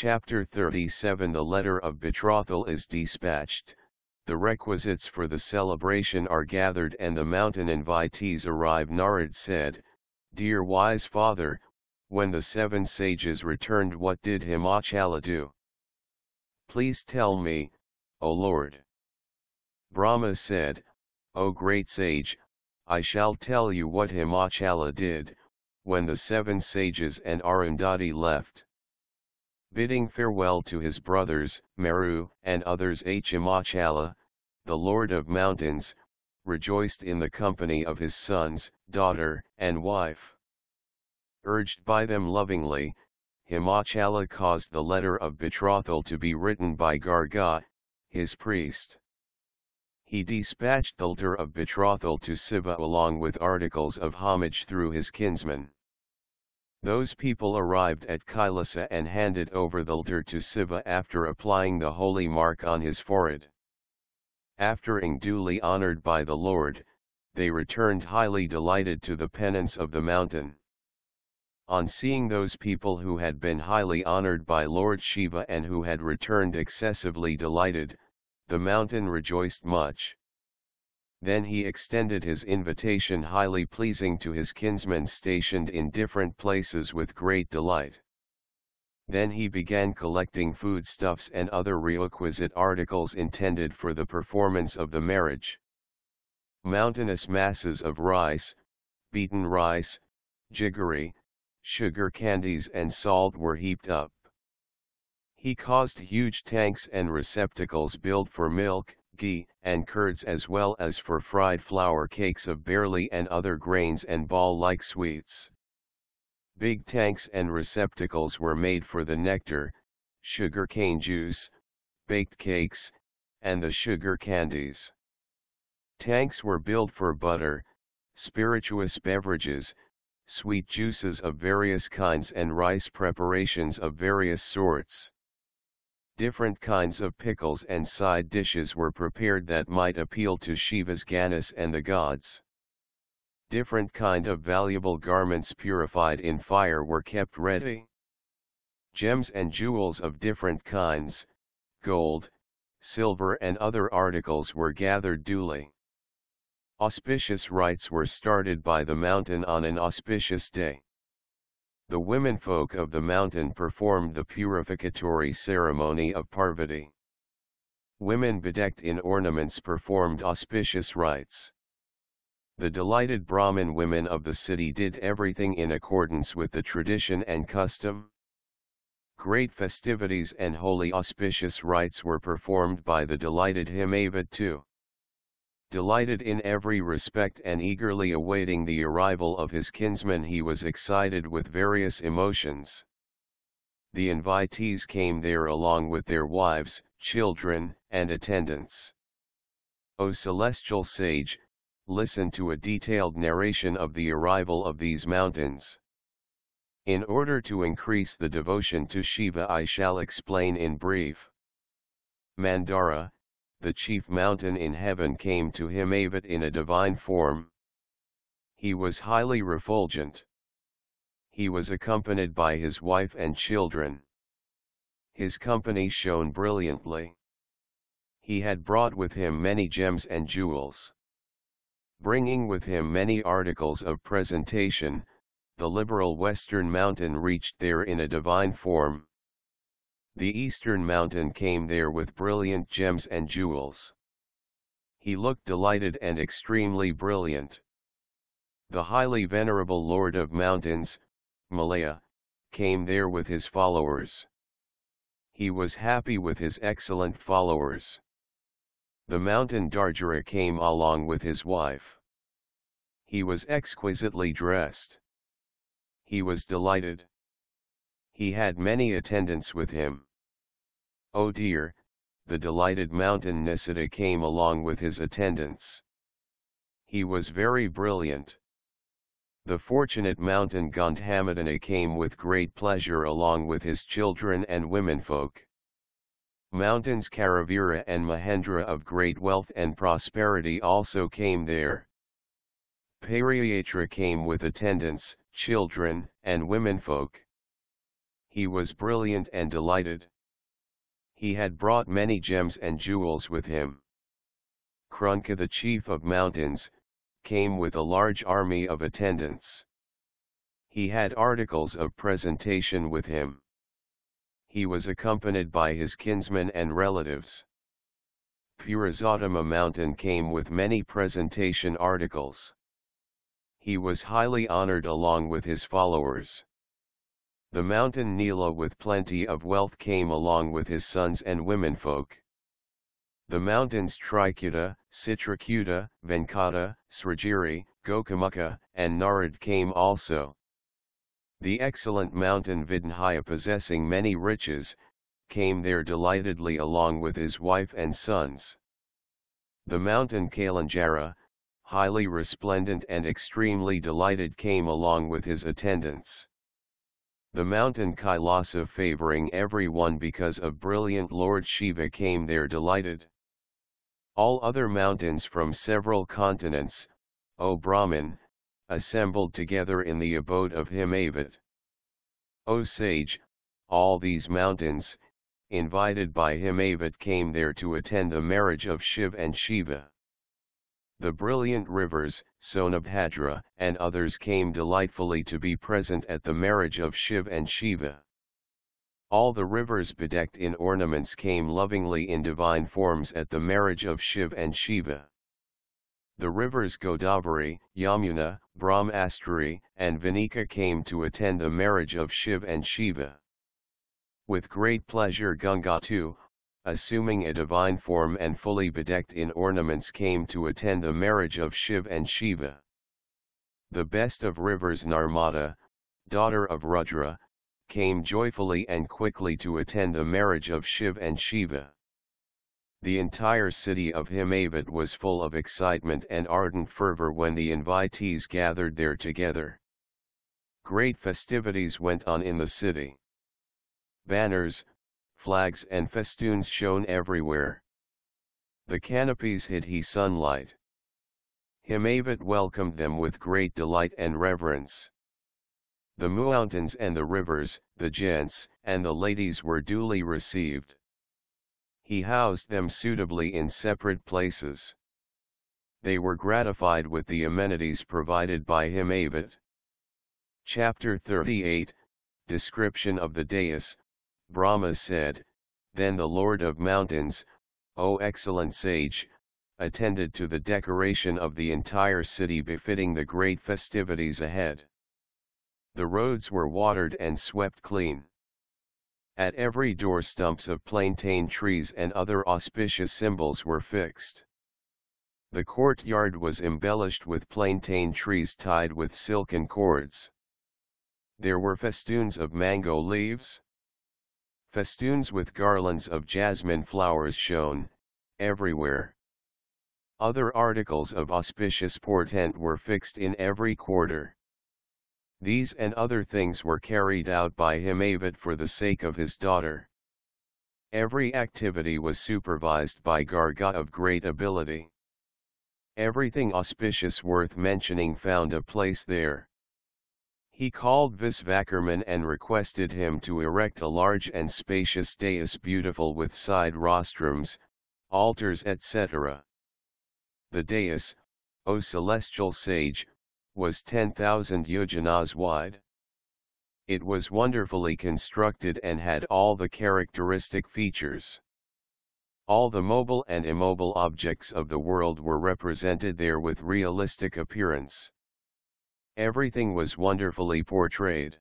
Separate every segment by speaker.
Speaker 1: Chapter 37. The letter of betrothal is dispatched, the requisites for the celebration are gathered, and the mountain invitees arrive. Narad said, "Dear wise father, when the 7 sages returned, what did Himachala do? Please tell me, O Lord." Brahma said, "O great sage, I shall tell you what Himachala did, when the 7 sages and Arundhati left. Bidding farewell to his brothers, Meru and others, Himachala, the Lord of Mountains, rejoiced in the company of his sons, daughter, and wife. Urged by them lovingly, Himachala caused the letter of betrothal to be written by Garga, his priest. He dispatched the letter of betrothal to Shiva along with articles of homage through his kinsmen. Those people arrived at Kailasa and handed over the letter to Shiva after applying the holy mark on his forehead. After being duly honored by the Lord, they returned highly delighted to the penance of the mountain. On seeing those people who had been highly honored by Lord Shiva and who had returned excessively delighted, the mountain rejoiced much. Then he extended his invitation highly pleasing to his kinsmen stationed in different places with great delight. Then he began collecting foodstuffs and other requisite articles intended for the performance of the marriage. Mountainous masses of rice, beaten rice, jaggery, sugar candies and salt were heaped up. He caused huge tanks and receptacles built for milk, ghee, and curds, as well as for fried flour cakes of barley and other grains and ball-like sweets. Big tanks and receptacles were made for the nectar, sugar cane juice, baked cakes, and the sugar candies. Tanks were built for butter, spirituous beverages, sweet juices of various kinds, and rice preparations of various sorts. Different kinds of pickles and side dishes were prepared that might appeal to Shiva's Ganas and the gods. Different kind of valuable garments purified in fire were kept ready. Gems and jewels of different kinds, gold, silver and other articles were gathered duly. Auspicious rites were started by the mountain on an auspicious day. The womenfolk of the mountain performed the purificatory ceremony of Parvati. Women bedecked in ornaments performed auspicious rites. The delighted Brahmin women of the city did everything in accordance with the tradition and custom. Great festivities and holy auspicious rites were performed by the delighted Himavat too. Delighted in every respect and eagerly awaiting the arrival of his kinsmen, he was excited with various emotions. The invitees came there along with their wives, children, and attendants. O celestial sage, listen to a detailed narration of the arrival of these mountains. In order to increase the devotion to Shiva, I shall explain in brief. Mandara, the chief mountain in heaven, came to Himavat in a divine form. He was highly refulgent. He was accompanied by his wife and children. His company shone brilliantly. He had brought with him many gems and jewels. Bringing with him many articles of presentation, the liberal western mountain reached there in a divine form. The eastern mountain came there with brilliant gems and jewels. He looked delighted and extremely brilliant. The highly venerable Lord of Mountains, Malaya, came there with his followers. He was happy with his excellent followers. The mountain Darjara came along with his wife. He was exquisitely dressed. He was delighted. He had many attendants with him. Oh dear, the delighted mountain Nisada came along with his attendants. He was very brilliant. The fortunate mountain Gandhamadana came with great pleasure along with his children and womenfolk. Mountains Karavira and Mahendra of great wealth and prosperity also came there. Pariyatra came with attendants, children, and womenfolk. He was brilliant and delighted. He had brought many gems and jewels with him. Krunka, the chief of mountains, came with a large army of attendants. He had articles of presentation with him. He was accompanied by his kinsmen and relatives. Purazotama mountain came with many presentation articles. He was highly honored along with his followers. The mountain Nila with plenty of wealth came along with his sons and womenfolk. The mountains Tricuta, Citracuta, Venkata, Sragiri, Gokamukha, and Narad came also. The excellent mountain Vidnhaya, possessing many riches, came there delightedly along with his wife and sons. The mountain Kalanjara, highly resplendent and extremely delighted, came along with his attendants. The mountain Kailasa, favoring everyone because of brilliant Lord Shiva, came there delighted. All other mountains from several continents, O Brahman, assembled together in the abode of Himavat. O sage, all these mountains, invited by Himavat, came there to attend the marriage of Shiv and Shiva. The brilliant rivers, Sonabhadra, and others came delightfully to be present at the marriage of Shiv and Shiva. All the rivers bedecked in ornaments came lovingly in divine forms at the marriage of Shiv and Shiva. The rivers Godavari, Yamuna, Brahmastri, and Vanika came to attend the marriage of Shiv and Shiva. With great pleasure Ganga too, assuming a divine form and fully bedecked in ornaments, came to attend the marriage of Shiv and Shiva. The best of rivers Narmada, daughter of Rudra, came joyfully and quickly to attend the marriage of Shiv and Shiva. The entire city of Himavat was full of excitement and ardent fervor when the invitees gathered there together. Great festivities went on in the city. Banners, flags and festoons shone everywhere. The canopies hid the sunlight. Himavat welcomed them with great delight and reverence. The mountains and the rivers, the gents, and the ladies were duly received. He housed them suitably in separate places. They were gratified with the amenities provided by Himavat. Chapter 38, Description of the dais. Brahma said, Then the Lord of Mountains, O excellent sage, attended to the decoration of the entire city befitting the great festivities ahead. The roads were watered and swept clean. At every door stumps of plantain trees and other auspicious symbols were fixed. The courtyard was embellished with plantain trees tied with silken cords. There were festoons of mango leaves. Festoons with garlands of jasmine flowers shone everywhere. Other articles of auspicious portent were fixed in every quarter. These and other things were carried out by Himavat for the sake of his daughter. Every activity was supervised by Garga of great ability. Everything auspicious worth mentioning found a place there. He called Visvakarman and requested him to erect a large and spacious dais beautiful with side rostrums, altars etc. The dais, O celestial sage, was 10,000 yojanas wide. It was wonderfully constructed and had all the characteristic features. All the mobile and immobile objects of the world were represented there with realistic appearance. Everything was wonderfully portrayed.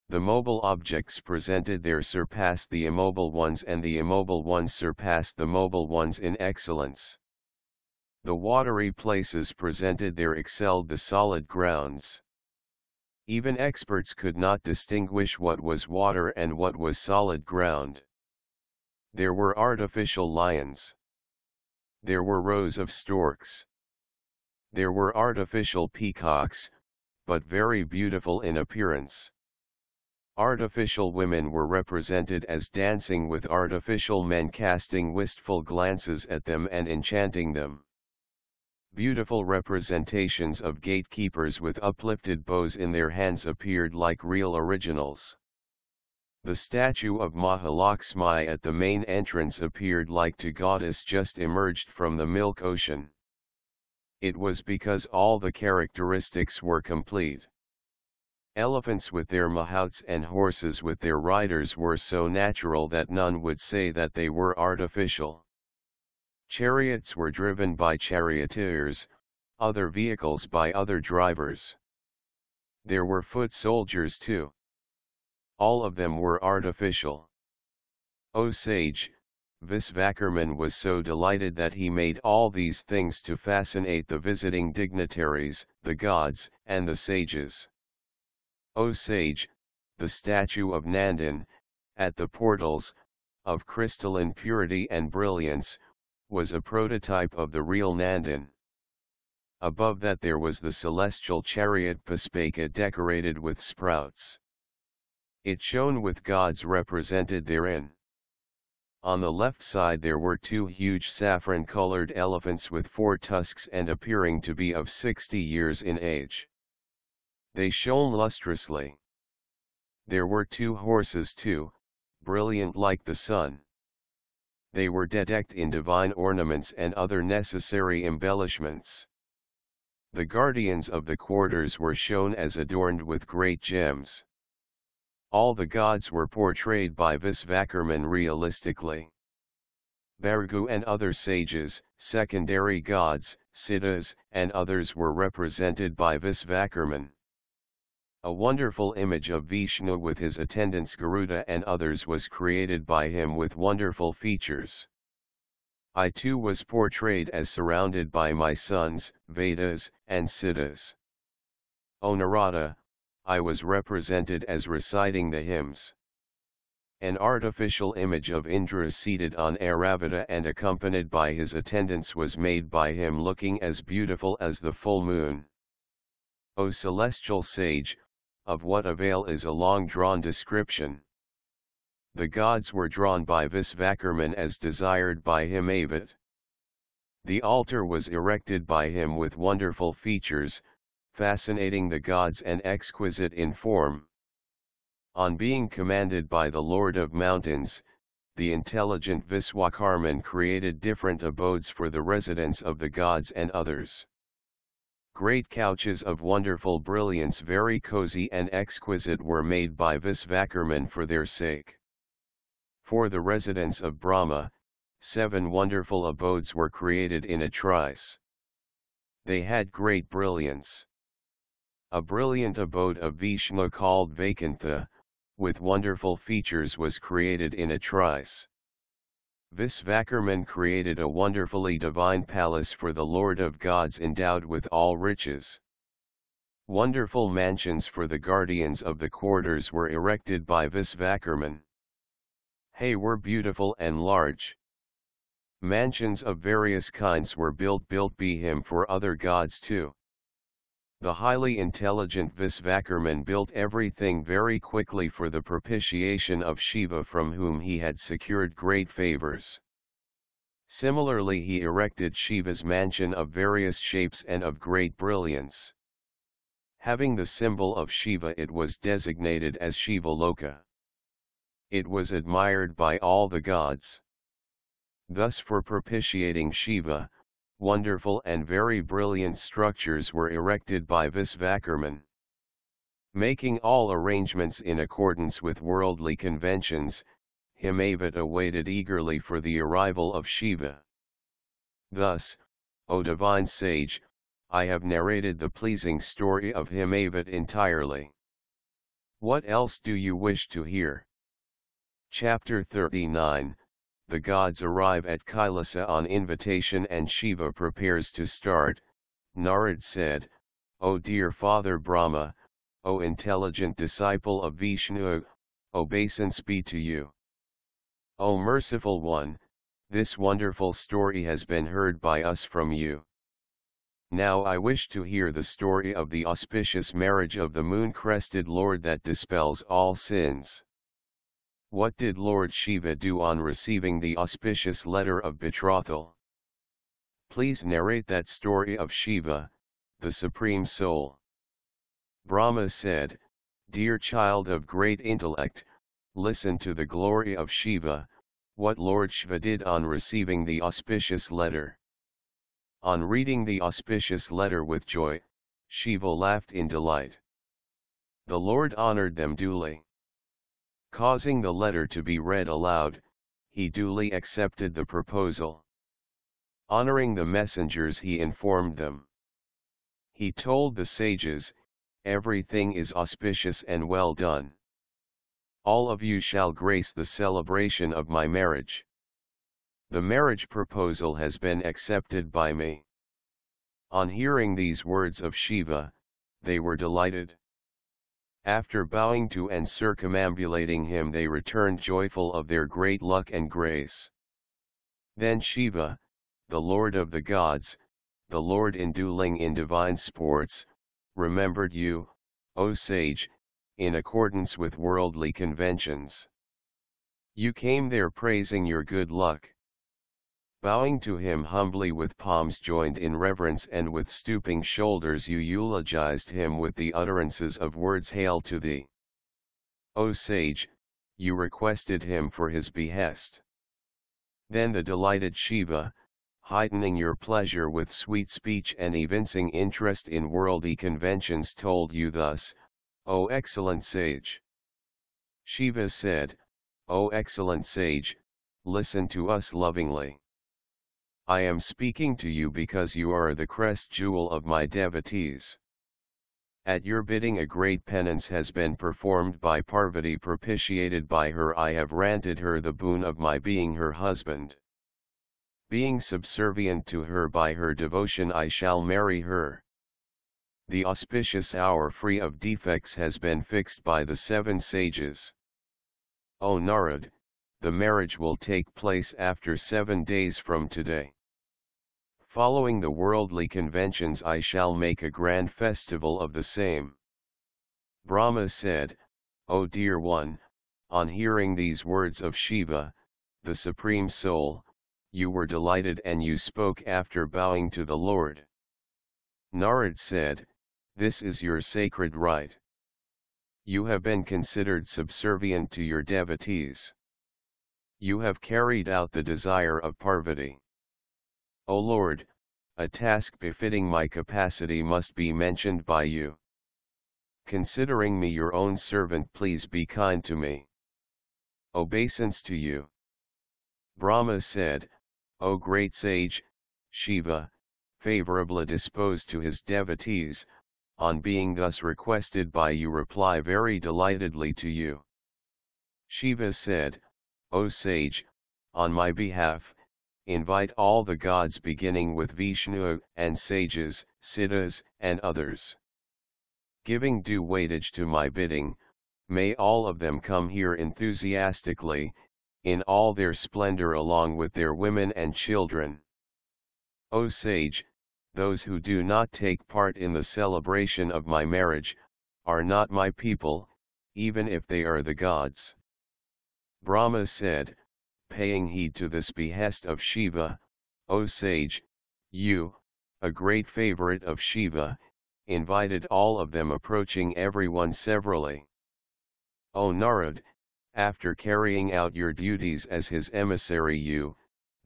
Speaker 1: The mobile objects presented there surpassed the immobile ones, and the immobile ones surpassed the mobile ones in excellence. The watery places presented there excelled the solid grounds. Even experts could not distinguish what was water and what was solid ground. There were artificial lions. There were rows of storks. There were artificial peacocks, but very beautiful in appearance. Artificial women were represented as dancing with artificial men, casting wistful glances at them and enchanting them. Beautiful representations of gatekeepers with uplifted bows in their hands appeared like real originals. The statue of Mahalakshmi at the main entrance appeared like to goddess just emerged from the milk ocean. It was because all the characteristics were complete. Elephants with their mahouts and horses with their riders were so natural that none would say that they were artificial. Chariots were driven by charioteers, other vehicles by other drivers. There were foot soldiers too. All of them were artificial. O sage, Visvakarman was so delighted that he made all these things to fascinate the visiting dignitaries, the gods, and the sages. O sage, the statue of Nandan, at the portals, of crystalline purity and brilliance, was a prototype of the real Nandan. Above that there was the celestial chariot Puspaka decorated with sprouts. It shone with gods represented therein. On the left side there were two huge saffron-colored elephants with 4 tusks and appearing to be of 60 years in age. They shone lustrously. There were 2 horses too, brilliant like the sun. They were decked in divine ornaments and other necessary embellishments. The guardians of the quarters were shown as adorned with great gems. All the gods were portrayed by Visvakarman realistically. Bhargu and other sages, secondary gods, siddhas, and others were represented by Visvakarman. A wonderful image of Vishnu with his attendants Garuda and others was created by him with wonderful features. I too was portrayed as surrounded by my sons, Vedas, and Siddhas. O Narada, I was represented as reciting the hymns. An artificial image of Indra seated on Airavata and accompanied by his attendants was made by him looking as beautiful as the full moon. O celestial sage, of what avail is a long-drawn description? The gods were drawn by Visvakarman as desired by him Avat. The altar was erected by him with wonderful features, fascinating the gods and exquisite in form. On being commanded by the Lord of Mountains, the intelligent Visvakarman created different abodes for the residence of the gods and others. Great couches of wonderful brilliance very cozy and exquisite were made by Visvakarman for their sake. For the residence of Brahma, 7 wonderful abodes were created in a trice. They had great brilliance. A brilliant abode of Vishnu called Vaikuntha, with wonderful features was created in a trice. Visvakarman created a wonderfully divine palace for the Lord of Gods endowed with all riches. Wonderful mansions for the guardians of the quarters were erected by Visvakarman. They were beautiful and large. Mansions of various kinds were built by him for other gods too. The highly intelligent Visvakarman built everything very quickly for the propitiation of Shiva from whom he had secured great favors. Similarly he erected Shiva's mansion of various shapes and of great brilliance. Having the symbol of Shiva it was designated as Shivaloka. It was admired by all the gods. Thus for propitiating Shiva, wonderful and very brilliant structures were erected by Visvakarman. Making all arrangements in accordance with worldly conventions, Himavata waited eagerly for the arrival of Shiva. Thus, O divine sage, I have narrated the pleasing story of Himavata entirely. What else do you wish to hear? Chapter 39, The gods arrive at Kailasa on invitation and Shiva prepares to start. Narad said, O dear Father Brahma, O intelligent disciple of Vishnu, obeisance be to you. O merciful one, this wonderful story has been heard by us from you. Now I wish to hear the story of the auspicious marriage of the moon-crested Lord that dispels all sins. What did Lord Shiva do on receiving the auspicious letter of betrothal? Please narrate that story of Shiva, the Supreme Soul. Brahma said, Dear child of great intellect, Listen to the glory of Shiva, what Lord Shiva did on receiving the auspicious letter. On reading the auspicious letter with joy, Shiva laughed in delight. The Lord honored them duly. Causing the letter to be read aloud, he duly accepted the proposal. Honoring the messengers, he informed them. He told the sages, everything is auspicious and well done. All of you shall grace the celebration of my marriage. The marriage proposal has been accepted by me. On hearing these words of Shiva, they were delighted. After bowing to and circumambulating him, they returned joyful of their great luck and grace. Then Shiva, the Lord of the gods, the Lord indwelling in divine sports, remembered you, O sage, in accordance with worldly conventions. You came there praising your good luck. Bowing to him humbly with palms joined in reverence and with stooping shoulders, you eulogized him with the utterances of words, hail to thee. O sage, you requested him for his behest. Then the delighted Shiva, heightening your pleasure with sweet speech and evincing interest in worldly conventions, told you thus, O excellent sage. Shiva said, O excellent sage, listen to us lovingly. I am speaking to you because you are the crest jewel of my devotees. At your bidding a great penance has been performed by Parvati. Propitiated by her, I have granted her the boon of my being her husband. Being subservient to her by her devotion, I shall marry her. The auspicious hour free of defects has been fixed by the 7 sages. O Narad, the marriage will take place after 7 days from today. Following the worldly conventions, I shall make a grand festival of the same. Brahma said, O dear one, on hearing these words of Shiva, the Supreme Soul, you were delighted and you spoke after bowing to the Lord. Narad said, this is your sacred right. You have been considered subservient to your devotees. You have carried out the desire of Parvati. O Lord, a task befitting my capacity must be mentioned by you. Considering me your own servant, please be kind to me. Obeisance to you. Brahma said, O great sage, Shiva, favorably disposed to his devotees, on being thus requested by you, reply very delightedly to you. Shiva said, O sage, on my behalf, invite all the gods beginning with Vishnu, and sages, siddhas, and others. Giving due weightage to my bidding, may all of them come here enthusiastically, in all their splendor along with their women and children. O sage, those who do not take part in the celebration of my marriage, are not my people, even if they are the gods. Brahma said, paying heed to this behest of Shiva, O sage, you, a great favorite of Shiva, invited all of them, approaching everyone severally. O Narad, after carrying out your duties as his emissary, you,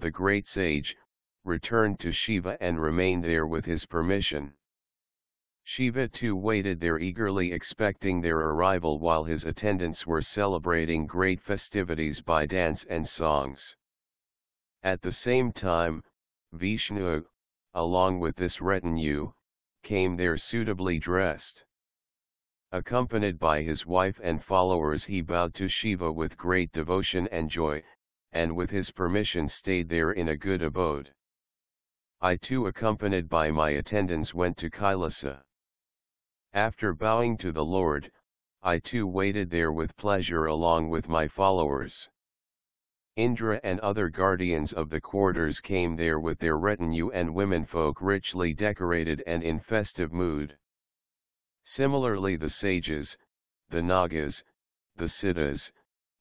Speaker 1: the great sage, returned to Shiva and remained there with his permission. Shiva too waited there eagerly expecting their arrival, while his attendants were celebrating great festivities by dance and songs. At the same time, Vishnu, along with this retinue, came there suitably dressed. Accompanied by his wife and followers, he bowed to Shiva with great devotion and joy, and with his permission stayed there in a good abode. I too, accompanied by my attendants, went to Kailasa. After bowing to the Lord, I too waited there with pleasure along with my followers. Indra and other guardians of the quarters came there with their retinue and womenfolk richly decorated and in festive mood. Similarly the sages, the Nagas, the Siddhas,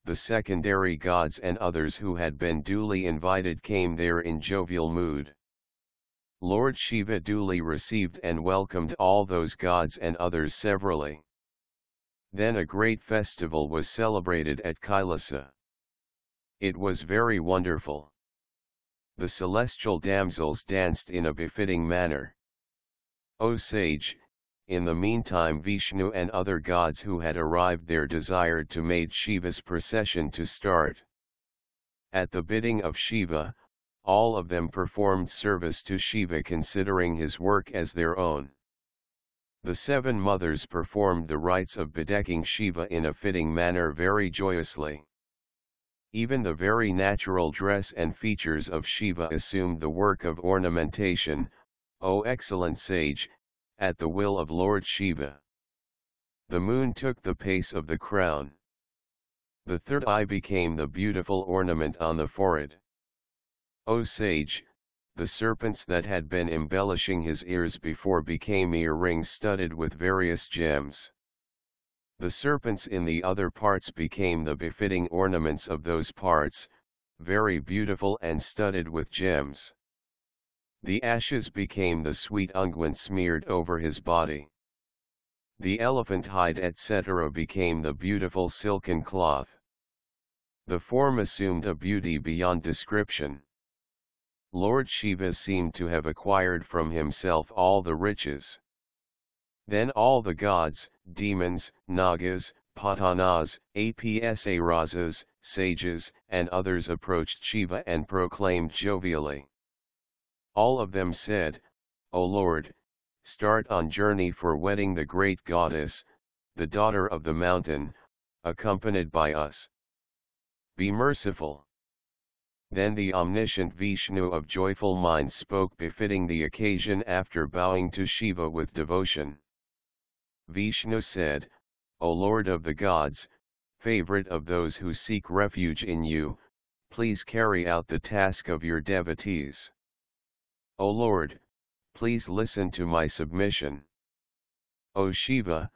Speaker 1: the secondary gods and others who had been duly invited came there in jovial mood. Lord Shiva duly received and welcomed all those gods and others severally. Then a great festival was celebrated at Kailasa. It was very wonderful. The celestial damsels danced in a befitting manner. O sage, in the meantime Vishnu and other gods who had arrived there desired to make Shiva's procession to start. At the bidding of Shiva, all of them performed service to Shiva considering his work as their own. The seven mothers performed the rites of bedecking Shiva in a fitting manner very joyously. Even the very natural dress and features of Shiva assumed the work of ornamentation, O excellent sage, at the will of Lord Shiva. The moon took the place of the crown. The third eye became the beautiful ornament on the forehead. O sage, the serpents that had been embellishing his ears before became earrings studded with various gems. The serpents in the other parts became the befitting ornaments of those parts, very beautiful and studded with gems. The ashes became the sweet unguent smeared over his body. The elephant hide etc. became the beautiful silken cloth. The form assumed a beauty beyond description. Lord Shiva seemed to have acquired from himself all the riches. Then all the gods, demons, nagas, patanas, apsarasas, sages, and others approached Shiva and proclaimed jovially. All of them said, O Lord, start on journey for wedding the great goddess, the daughter of the mountain, accompanied by us. Be merciful. Then the omniscient Vishnu of joyful mind spoke befitting the occasion after bowing to Shiva with devotion. Vishnu said, O Lord of the gods, favorite of those who seek refuge in you, please carry out the task of your devotees. O Lord, please listen to my submission. O Shiva,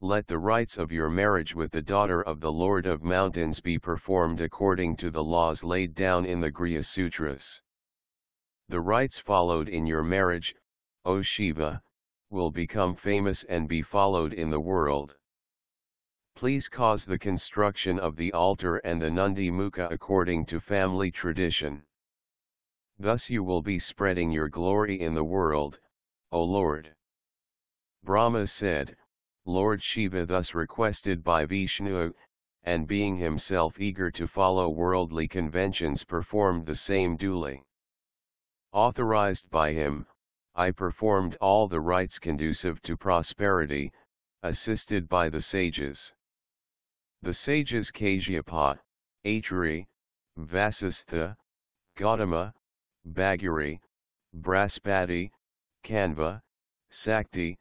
Speaker 1: let the rites of your marriage with the daughter of the Lord of Mountains be performed according to the laws laid down in the Griya Sutras. The rites followed in your marriage, O Shiva, will become famous and be followed in the world. Please cause the construction of the altar and the Nundi Mukha according to family tradition. Thus you will be spreading your glory in the world, O Lord. Brahma said, Lord Shiva thus requested by Vishnu, and being himself eager to follow worldly conventions performed the same duly. Authorized by him, I performed all the rites conducive to prosperity, assisted by the sages. The sages Kashyapa, Atri, Vasistha, Gautama, Bhagiri, Braspati, Kanva, Sakti,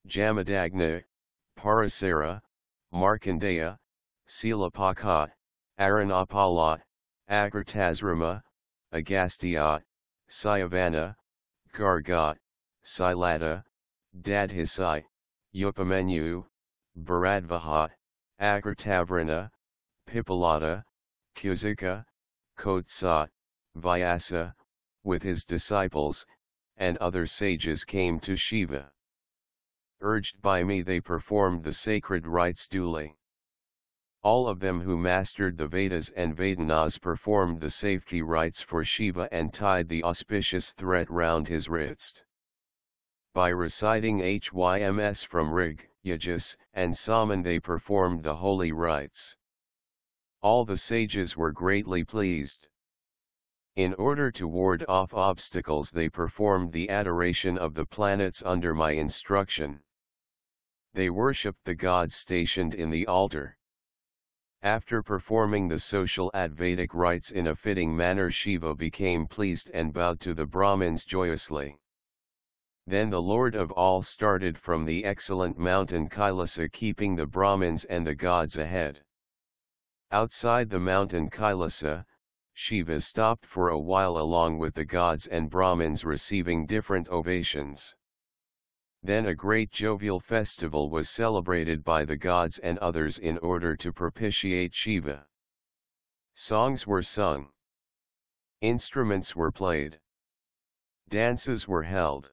Speaker 1: Jamadagna, Parasara, Markandeya, Silapaka, Aranapala, Akratasrama, Agastya, Sayavana, Garga, Silata, Dadhisai, Upamenu, Bharadvaha, Akratavrana, Pipalata, Kusika, Kotsa, Vyasa, with his disciples, and other sages came to Shiva. Urged by me they performed the sacred rites duly. All of them who mastered the Vedas and Vedanas performed the safety rites for Shiva and tied the auspicious thread round his wrist. By reciting Hyms from Rig, Yajas, and Saman they performed the holy rites. All the sages were greatly pleased. In order to ward off obstacles they performed the adoration of the planets under my instruction. They worshipped the gods stationed in the altar. After performing the social Advaitic rites in a fitting manner Shiva became pleased and bowed to the Brahmins joyously. Then the Lord of all started from the excellent mountain Kailasa keeping the Brahmins and the gods ahead. Outside the mountain Kailasa, Shiva stopped for a while along with the gods and Brahmins receiving different ovations. Then a great jovial festival was celebrated by the gods and others in order to propitiate Shiva. Songs were sung. Instruments were played. Dances were held.